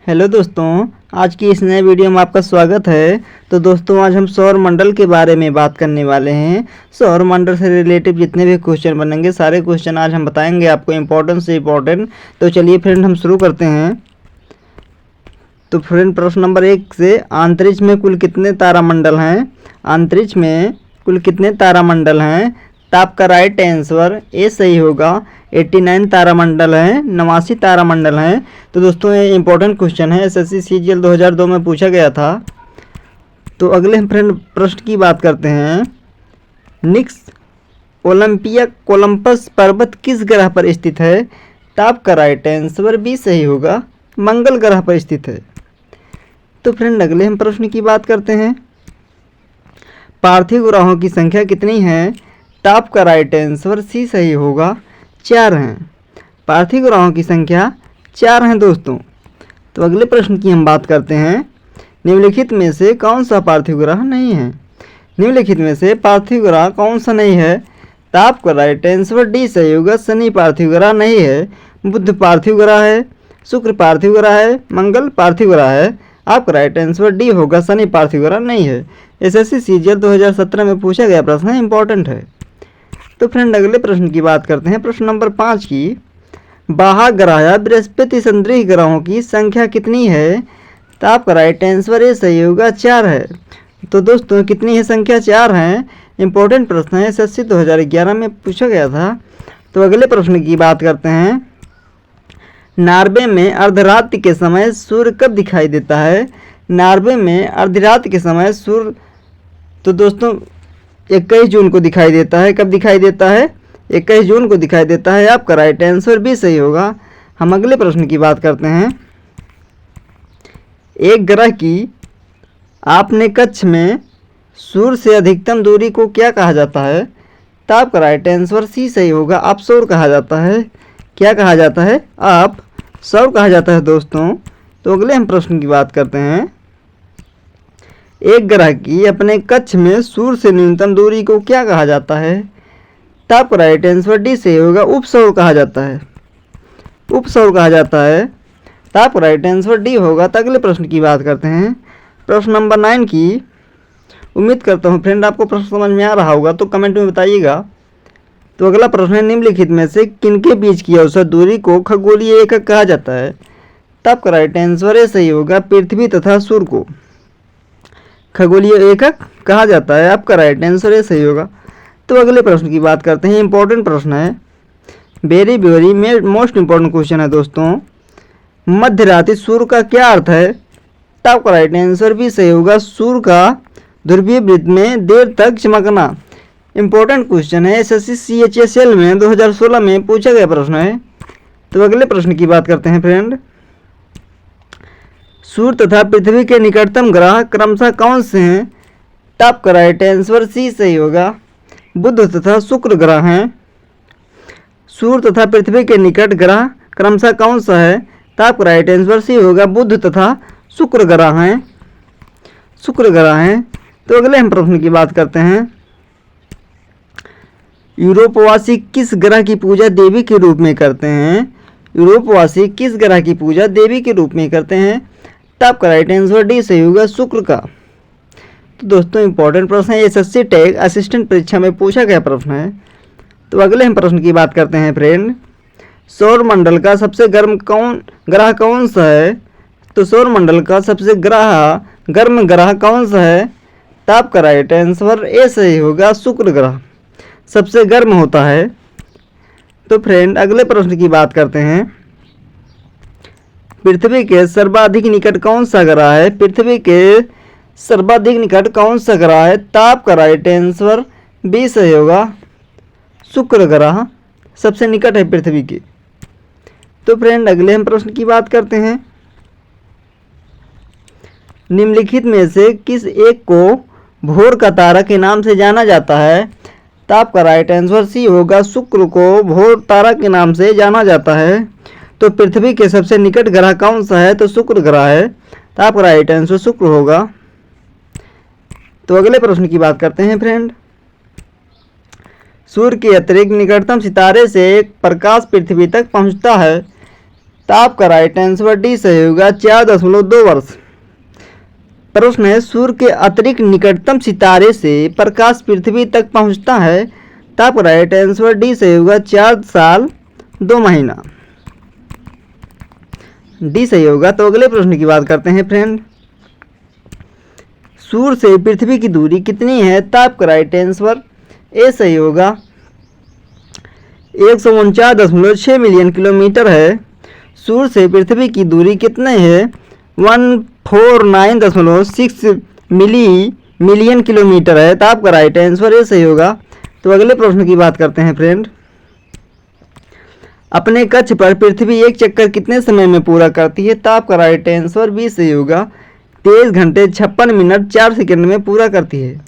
Hello दोस्तों, आज की इस नए वीडियो में आपका स्वागत है। तो दोस्तों, आज हम सौर मंडल के बारे में बात करने वाले हैं। सौर मंडल से रिलेटिव जितने भी क्वेश्चन बनेंगे सारे क्वेश्चन आज हम बताएंगे आपको, इम्पोर्टेंट से इम्पोर्टेंट। तो चलिए फ्रेंड, हम शुरू करते हैं। तो फ्रेंड, प्रश्न नंबर 1 से, अंतरिक्ष में कुल कितने तारामंडल हैं? अंतरिक्ष में कुल कितने तारामंडल हैं? तो आपका राइट आंसर ए सही होगा। 89 तारामंडल हैं, 89 तारामंडल हैं। तो दोस्तों, ये इंपॉर्टेंट क्वेश्चन है, एसएससी सीजीएल 2002 में पूछा गया था। तो अगले हम फ्रेंड प्रश्न की बात करते हैं। निक्स ओलंपिया कोलंबस पर्वत किस ग्रह पर स्थित है? तो आपका राइट आंसर बी सही होगा, मंगल ग्रह पर स्थित है। तो फ्रेंड, अगले हम प्रश्न की बात करते हैं। पार्थिव ग्रहों की संख्या कितनी है? तो आपका राइट आंसर सी सही होगा, 4 हैं। पार्थिव ग्रहों की संख्या 4 हैं दोस्तों। तो अगले प्रश्न की हम बात करते हैं। निम्नलिखित में से कौन सा पार्थिव ग्रह नहीं है? निम्नलिखित में से पार्थिव ग्रह कौन सा नहीं है? तो आपका राइट आंसर डी सही होगा, शनि पार्थिव ग्रह नहीं है। बुध पार्थिव ग्रह है, शुक्र पार्थिव ग्रह है, मंगल पार्थिव ग्रह है। आपका राइट आंसर डी होगा, शनि पार्थिव ग्रह नहीं है। एसएससी सीजीएल 2017 में पूछा गया प्रश्न है, इंपॉर्टेंट है। तो फ्रेंड, अगले प्रश्न की बात करते हैं। प्रश्न नंबर 5 की, बाह्य ग्रह या बृहस्पति सदृश ग्रहों की संख्या कितनी है? तो आपका राइट आंसर ये सही होगा, 4 है। तो दोस्तों, कितनी है संख्या? 4 हैं। इंपॉर्टेंट प्रश्न है, एसएससी 2011 में पूछा गया था। तो अगले प्रश्न की बात करते हैं। नॉर्वे में अर्धरात्रि के समय सूर्य कब दिखाई देता है? नॉर्वे में अर्धरात्रि के समय सूर्य तो दोस्तों 21 जून को दिखाई देता है। कब दिखाई देता है? 21 जून को दिखाई देता है। आपका राइट आंसर भी सही होगा। हम अगले प्रश्न की बात करते हैं। एक ग्रह की आपने कक्ष में सूर्य से अधिकतम दूरी को क्या कहा जाता है? तो आपका राइट आंसर सी सही होगा, आप सौर कहा जाता है। क्या कहा जाता है? आप सौर कहा जाता है दोस्तों। तो अगले हम प्रश्न की बात करते हैं। एक ग्रह की अपने कक्ष में सूर्य से न्यूनतम दूरी को क्या कहा जाता है? तो आपका राइट आंसर डी से होगा, उपसौर कहा जाता है। उपसौर कहा जाता है। तो आपका राइट आंसर डी होगा। तो अगले प्रश्न की बात करते हैं। प्रश्न नंबर 9 की, उम्मीद करता हूँ फ्रेंड आपको प्रश्न समझ में आ रहा होगा, तो कमेंट में बताइएगा। तो अगला प्रश्न है, निम्नलिखित में से किनके बीच की औसत दूरी को खगोलीय एकक कहा जाता है? तो आपका राइट आंसर ये सही होगा, पृथ्वी तथा सूर्य को खगोलीय एकक कहा जाता है। आपका राइट आंसर ये सही होगा। तो अगले प्रश्न की बात करते हैं। इंपॉर्टेंट प्रश्न है, very very most important question है दोस्तों। मध्यरात्रि सूर्य का क्या अर्थ है? तो आपका राइट आंसर भी सही होगा, सूर्य का ध्रुवीय वृत्त में देर तक चमकना। इंपॉर्टेंट क्वेश्चन है, एसएससी सीएचएसएल में 2016 में पूछा गया प्रश्न है। तो अगले प्रश्न की बात करते हैं फ्रेंड। सूर्य तथा पृथ्वी के निकटतम ग्रह क्रमशः कौन से हैं? तो आपका राइट आंसर सी सही होगा, बुध तथा शुक्र ग्रह हैं। सूर्य तथा पृथ्वी के निकट ग्रह क्रमशः कौन सा है? तो आपका राइट आंसर सी होगा, बुध तथा शुक्र ग्रह हैं। शुक्र ग्रह हैं। तो अगले हम प्रश्न की बात करते हैं। यूरोपवासी किस ग्रह की पूजा देवी के रूप में करते हैं? यूरोपवासी किस ग्रह की पूजा देवी के रूप में करते हैं? तो आपका राइट आंसर डी सही होगा, शुक्र का। तो दोस्तों, इंपॉर्टेंट प्रश्न है, एसएससी टैग असिस्टेंट परीक्षा में पूछा गया प्रश्न है। तो अगले हम प्रश्न की बात करते हैं फ्रेंड। सौर मंडल का सबसे गर्म ग्रह कौन सा है? तो सौर मंडल का सबसे गर्म ग्रह कौन सा है? तो आपका राइट आंसर ए सही होगा, शुक्र ग्रह सबसे गर्म होता है। तो फ्रेंड, अगले प्रश्न की बात करते हैं। पृथ्वी के सर्वाधिक निकट कौन सा ग्रह है? पृथ्वी के सर्वाधिक निकट कौन सा ग्रह है? तो आपका राइट आंसर बी सही होगा, शुक्र ग्रह सबसे निकट है पृथ्वी के। तो फ्रेंड, अगले हम प्रश्न की बात करते हैं। निम्नलिखित में से किस एक को भोर का तारा के नाम से जाना जाता है? तो आपका राइट आंसर सी होगा, शुक्र को भोर तारा के नाम से जाना जाता है। तो पृथ्वी के सबसे निकट ग्रह कौन सा है? तो शुक्र ग्रह है। तो आपका राइट आंसर शुक्र होगा। तो अगले प्रश्न की बात करते हैं फ्रेंड। सूर्य के अतिरिक्त निकटतम सितारे से प्रकाश पृथ्वी तक पहुंचता है। तो आपका राइट आंसर डी सही होगा 4.2 वर्ष। प्रश्न है सूर्य के अतिरिक्त निकटतम सितारे से प्रकाश पृथ्वी तक पहुंचता है, तो आपका राइट आंसर डी सही होगा 4 साल 2 महीना, डी सही होगा। तो अगले प्रश्न की बात करते हैं फ्रेंड, सूर्य से पृथ्वी की दूरी कितनी है, तो आपका राइट आंसर ए सही होगा 149.6 मिलियन किलोमीटर है। सूर्य से पृथ्वी की दूरी कितनी है, 149.6 मिलियन किलोमीटर है, तो आपका राइट आंसर ये सही होगा। तो अगले प्रश्न की बात करते हैं फ्रेंड, अपने कक्ष पर पृथ्वी एक चक्कर कितने समय में पूरा करती है, तो आपका राइट आंसर भी सही होगा 23 घंटे 56 मिनट 4 सेकंड में पूरा करती है।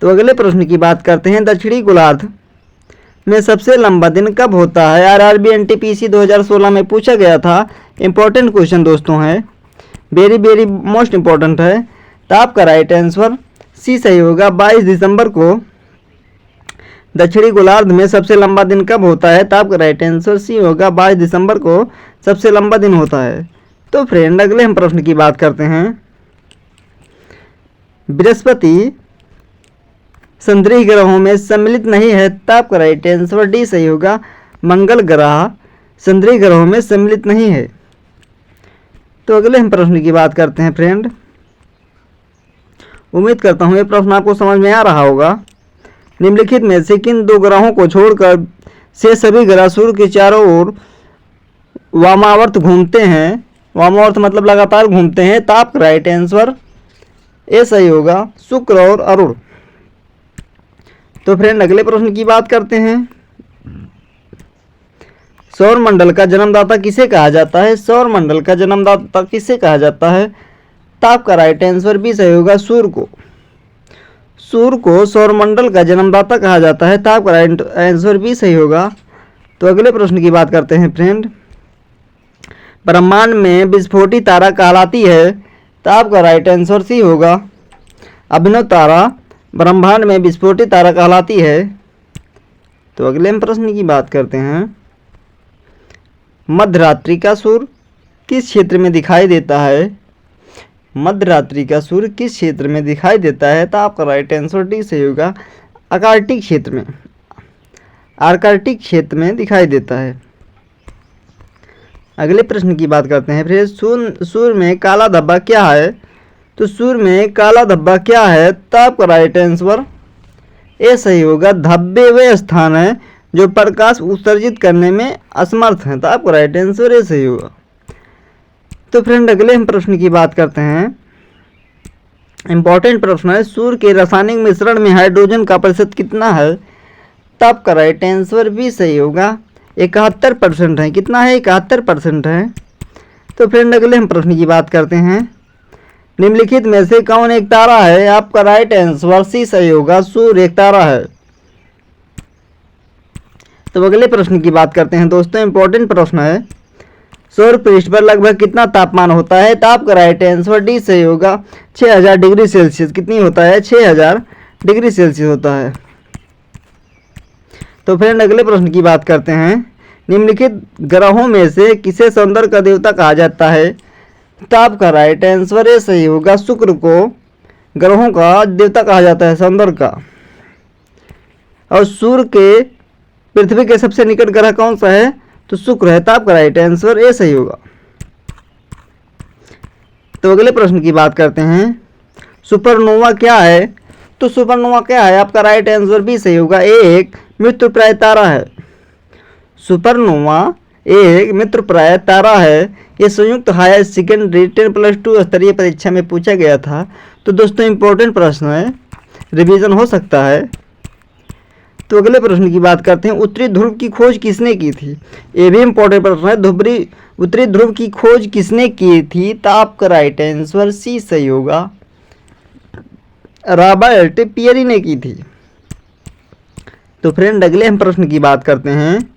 तो अगले प्रश्न की बात करते हैं, दक्षिणी गोलार्ध में सबसे लंबा दिन कब होता है। आरआरबी एनटीपीसी 2016 में पूछा गया था, इंपॉर्टेंट क्वेश्चन दोस्तों है, वेरी मोस्ट इंपॉर्टेंट है। तो आपका राइट आंसर सी सही होगा 22 दिसंबर को दक्षिणी गोलार्ध में सबसे लंबा दिन कब होता है, तो आपका राइट आंसर सी होगा 22 दिसंबर को सबसे लंबा दिन होता है। तो फ्रेंड अगले हम प्रश्न की बात करते हैं, बृहस्पति संतरी ग्रहों में सम्मिलित नहीं है, तो आपका राइट आंसर डी सही होगा मंगल ग्रह संतरी ग्रहों में सम्मिलित नहीं है। तो अगले हम प्रश्न की बात करते हैं फ्रेंड, उम्मीद करता हूँ ये प्रश्न आपको समझ में आ रहा होगा। निम्नलिखित में से किन 2 ग्रहों को छोड़कर से सभी ग्रह सूर्य के चारों ओर वामावर्त घूमते हैं, वामावर्त मतलब लगातार घूमते हैं, तो आपका राइट आंसर ए सही होगा शुक्र और अरुण। तो फ्रेंड अगले प्रश्न की बात करते हैं, सौर मंडल का जन्मदाता किसे कहा जाता है, सौर मंडल का जन्मदाता किसे कहा जाता है, तो आपका राइट आंसर भी सही होगा सूर्य को। सूर्य को सौर मंडल का जन्मदाता कहा जाता है, तो आपका राइट आंसर भी सही होगा। तो अगले प्रश्न की बात करते हैं फ्रेंड, ब्रह्मांड में विस्फोटी तारा कहलाती है, तो आपका राइट आंसर सी होगा अभिनव तारा ब्रह्मांड में विस्फोटित तारा कहलाती है। तो अगले हम प्रश्न की बात करते हैं, मध्यरात्रि का सूर्य किस क्षेत्र में दिखाई देता है, मध्यरात्रि का सूर्य किस क्षेत्र में दिखाई देता है, तो आपका राइट आंसर डी सही होगा आर्कटिक क्षेत्र में, आर्कटिक क्षेत्र में दिखाई देता है। अगले प्रश्न की बात करते हैं फिर, सूर्य में काला धब्बा क्या है, तो सूर्य में काला धब्बा क्या है, तो आपका राइट आंसर ए सही होगा धब्बे वे स्थान है जो प्रकाश उत्सर्जित करने में असमर्थ हैं, तो आपका राइट आंसर ए सही होगा। तो फ्रेंड अगले हम प्रश्न की बात करते हैं, इंपॉर्टेंट प्रश्न है, सूर्य के रासायनिक मिश्रण में हाइड्रोजन का प्रतिशत कितना है, तो आपका राइट आंसर भी सही होगा 71% है, कितना है 71% है। तो फ्रेंड अगले हम प्रश्न की बात करते हैं, निम्नलिखित में से कौन एक तारा है, आपका राइट आंसर सी सही होगा सूर्य एक तारा है। तो अगले प्रश्न की बात करते हैं दोस्तों, इंपॉर्टेंट प्रश्न है, सौर पृष्ठ पर लगभग कितना तापमान होता है, तो आपका राइट आंसर डी सही होगा 6000 डिग्री सेल्सियस, कितनी होता है 6000 डिग्री सेल्सियस होता है। तो फ्रेंड अगले प्रश्न की बात करते हैं, निम्नलिखित ग्रहों में से किसे सौंदर्य का देवता कहा जाता है, तो आपका राइट आंसर ये सही होगा शुक्र को ग्रहों का देवता कहा जाता है सौंदर्य का। और सूर्य के पृथ्वी के सबसे निकट ग्रह कौन सा है, तो शुक्र है, तो आपका राइट आंसर ए सही होगा। तो अगले प्रश्न की बात करते हैं, सुपरनोवा क्या है, तो सुपरनोवा क्या है, आपका राइट आंसर भी सही होगा एक मृत्युप्राय तारा है। सुपरनोवा एक मृत्युप्राय तारा है, ये संयुक्त हायर सेकेंडरी 10+2 स्तरीय परीक्षा में पूछा गया था। तो दोस्तों इंपॉर्टेंट प्रश्न है, रिवीजन हो सकता है। तो अगले प्रश्न की बात करते हैं, उत्तरी ध्रुव की खोज किसने की थी, ये भी इंपॉर्टेंट प्रश्न है, उत्तरी ध्रुव की खोज किसने की थी, तो आपका राइट आंसर सी सही होगा रॉबर्ट पियरी ने की थी। तो फ्रेंड अगले हम प्रश्न की बात करते हैं,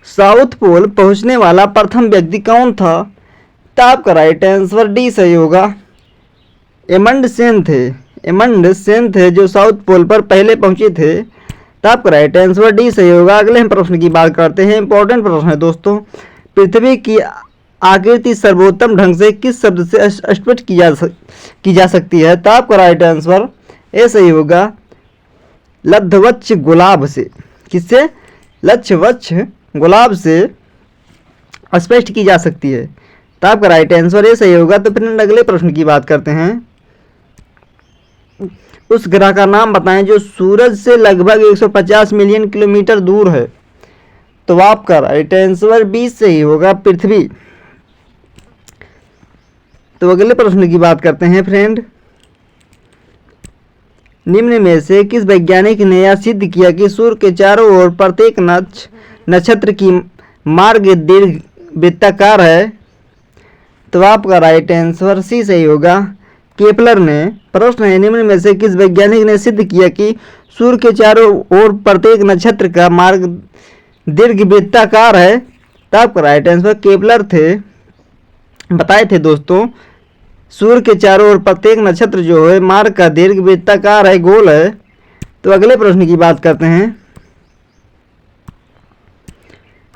साउथ पोल पहुंचने वाला प्रथम व्यक्ति कौन था, तो आपका राइट आंसर डी सही होगा एमंड सेन थे, एमंड सेन थे जो साउथ पोल पर पहले पहुंचे थे, तो आपका राइट आंसर डी सही होगा। अगले हम प्रश्न की बात करते हैं, इंपॉर्टेंट प्रश्न है दोस्तों, पृथ्वी की आकृति सर्वोत्तम ढंग से किस शब्द से स्पष्ट की जा सकती है? तो आपका राइट आंसर ए सही होगा, लद्धवच्छ गुलाब से। किससे? लच्छवच्छ गुलाब से स्पष्ट की जा सकती है। तो आपका राइट आंसर ये सही होगा। तो फिर अगले प्रश्न की बात करते हैं। उस ग्रह का नाम बताएं जो सूरज से लगभग 150 मिलियन किलोमीटर दूर है। तो आपका राइट आंसर बी सही होगा, पृथ्वी। तो अगले प्रश्न की बात करते हैं फ्रेंड। निम्न में से किस वैज्ञानिक ने यह सिद्ध किया कि सूर्य के चारों ओर प्रत्येक नक्षत्र की मार्ग दीर्घ वृत्ताकार है? तो आपका राइट आंसर सी सही होगा, केपलर ने। प्रश्न है, निम्न में से किस वैज्ञानिक ने सिद्ध किया कि सूर्य के चारों ओर प्रत्येक नक्षत्र का मार्ग दीर्घ वृत्ताकार है? तो आपका राइट आंसर केपलर थे, बताए थे दोस्तों। सूर्य के चारों ओर प्रत्येक नक्षत्र जो है मार्ग का दीर्घ वृत्ताकार है, गोल है। तो अगले प्रश्न की बात करते हैं।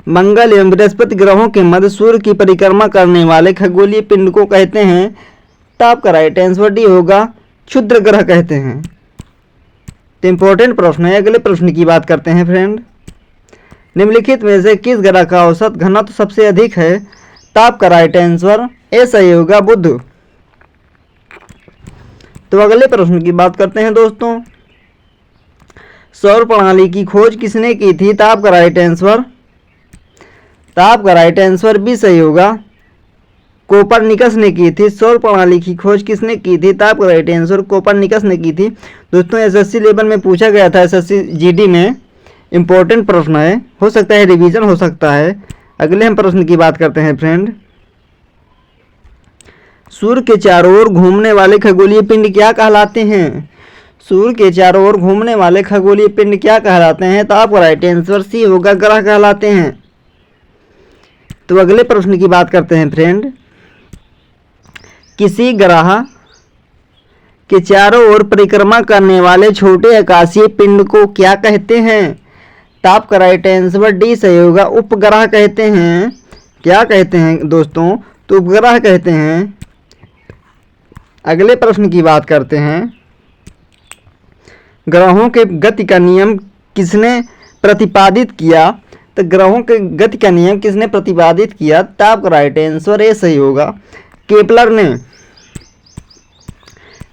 मंगल एवं बृहस्पति ग्रहों के मध्य सूर्य की परिक्रमा करने वाले खगोलीय पिंड को कहते हैं? तो आपका राइट आंसर डी होगा, क्षुद्र ग्रह कहते हैं। तो इंपॉर्टेंट प्रश्न है। अगले प्रश्न की बात करते हैं फ्रेंड। निम्नलिखित में से किस ग्रह का औसत घनत्व सबसे अधिक है? तो आपका राइट आंसर ए सही होगा, बुध। तो अगले प्रश्न की बात करते हैं दोस्तों। सौर प्रणाली की खोज किसने की थी? तो आपका राइट आंसर भी सही होगा, कोपरनिकस ने की थी। सौर प्रणाली की खोज किसने की थी? तो आपका राइट आंसर कोपरनिकस ने की थी। दोस्तों एसएससी लेवल में पूछा गया था, एसएससी जीडी में। इंपॉर्टेंट प्रश्न है, हो सकता है रिवीजन हो सकता है। अगले हम प्रश्न की बात करते हैं फ्रेंड। सूर्य के चारों ओर घूमने वाले खगोलीय पिंड क्या कहलाते हैं? सूर्य के चारों ओर घूमने वाले खगोलीय पिंड क्या कहलाते हैं? तो आपका राइट आंसर सी होगा, ग्रह कहलाते हैं। तो अगले प्रश्न की बात करते हैं फ्रेंड। किसी ग्रह के चारों ओर परिक्रमा करने वाले छोटे आकाशीय पिंड को क्या कहते हैं? तो आपका राइट आंसर डी सही होगा, उपग्रह कहते हैं। क्या कहते हैं दोस्तों? तो उपग्रह कहते हैं। अगले प्रश्न की बात करते हैं। ग्रहों के गति का नियम किसने प्रतिपादित किया? तो ग्रहों के गति का नियम किसने प्रतिपादित किया? तो आपका राइट आंसर ए सही होगा, केपलर ने।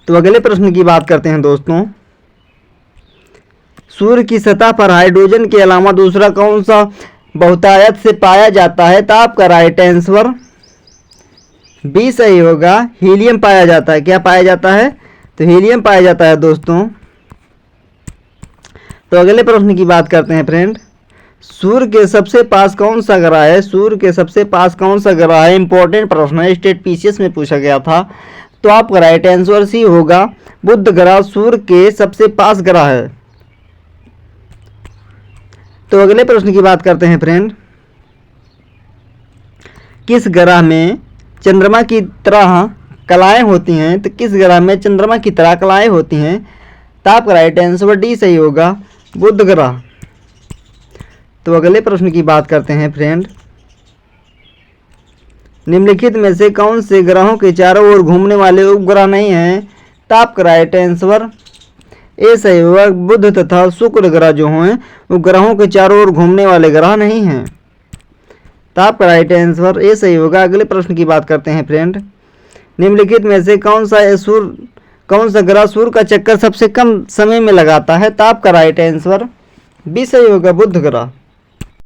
तो अगले प्रश्न की बात करते हैं दोस्तों। सूर्य की सतह पर हाइड्रोजन के अलावा दूसरा कौन सा बहुतायत से पाया जाता है? तो आपका राइट आंसर बी सही होगा, हीलियम पाया जाता है। क्या पाया जाता है? तो हीलियम पाया जाता है दोस्तों। तो अगले प्रश्न की बात करते हैं फ्रेंड। सूर्य के सबसे पास कौन सा ग्रह है? सूर्य के सबसे पास कौन सा ग्रह है? इंपॉर्टेंट प्रश्न है, स्टेट पीसीएस में पूछा गया था। तो आपका राइट आंसर सी होगा, बुध ग्रह सूर्य के सबसे पास ग्रह है। तो अगले प्रश्न की बात करते हैं फ्रेंड। किस ग्रह में चंद्रमा की तरह कलाएं होती हैं? तो किस ग्रह में चंद्रमा की तरह कलाएं होती हैं? तो आपका राइट आंसर डी सही होगा, बुध ग्रह। तो अगले प्रश्न की बात करते हैं फ्रेंड। निम्नलिखित में से कौन से ग्रहों के चारों ओर घूमने वाले उपग्रह नहीं हैं? तो आपका राइट आंसर ए सही होगा, बुध तथा शुक्र ग्रह जो हैं वो ग्रहों के चारों ओर घूमने वाले ग्रह नहीं हैं। तो आपका राइट आंसर ए सही होगा। अगले प्रश्न की बात करते हैं फ्रेंड। निम्नलिखित में से कौन सा ग्रह सूर्य का चक्कर सबसे कम समय में लगाता है? तो आपका राइट आंसर बी सही होगा, बुध ग्रह।